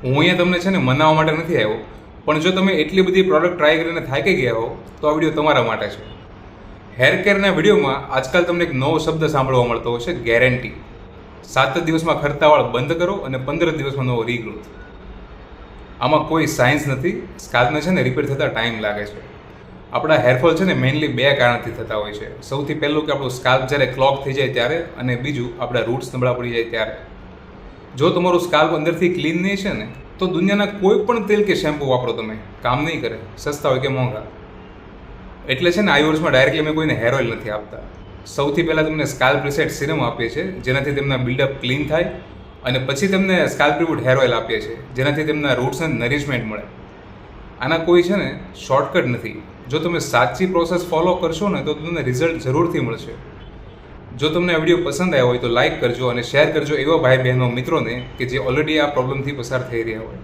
હું અહીંયા તમને છે ને મનાવવા માટે નથી આવ્યો, પણ જો તમે એટલી બધી પ્રોડક્ટ ટ્રાય કરીને થાકી ગયા હો તો આ વિડીયો તમારા માટે છે. હેર કેરના વિડીયોમાં આજકાલ તમને એક નવો શબ્દ સાંભળવા મળતો હશે, ગેરંટી. 7 દિવસમાં ખરતા વાળ બંધ કરો અને 15 દિવસમાં નવો રીગ્રોથ. આમાં કોઈ સાયન્સ નથી. સ્કાલ્પને છે ને રિપેર થતાં ટાઈમ લાગે છે. આપણા હેરફોલ છે ને મેઇનલી 2 કારણથી થતા હોય છે. સૌથી પહેલું કે આપણું સ્કાલ્પ જ્યારે ક્લોગ થઈ જાય ત્યારે, અને બીજું આપણા રૂટ્સ નબળા પડી જાય ત્યારે. જો તમારું સ્કાલ્પ અંદરથી ક્લીન નહીં છે ને તો દુનિયાના કોઈ પણ તેલ કે શેમ્પૂ વાપરો તમે, કામ નહીં કરે, સસ્તા હોય કે મોંઘા. એટલે છે ને આ વર્ષમાં ડાયરેક્ટલી અમે કોઈને હેર ઓઇલ નથી આપતા. સૌથી પહેલાં તમને સ્કાલ્પ રિસેટ સિરમ આપીએ છીએ, જેનાથી તેમના બિલ્ડઅપ ક્લીન થાય, અને પછી તમને સ્કાલ્પ રિબૂટ હેર ઓઇલ આપીએ છીએ, જેનાથી તેમના રૂટ્સને નરિશમેન્ટ મળે. આના કોઈ છે ને શોર્ટકટ નથી. જો તમે સાચી પ્રોસેસ ફોલો કરશો ને તો તમને રિઝલ્ટ જરૂરથી મળશે. જો તમને આ વિડીયો પસંદ આવ્યો હોય તો લાઇક કરજો અને શેર કરજો એવા ભાઈ બહેનો મિત્રોને કે જે ઓલરેડી આ પ્રોબ્લેમથી પસાર થઈ રહ્યા હોય.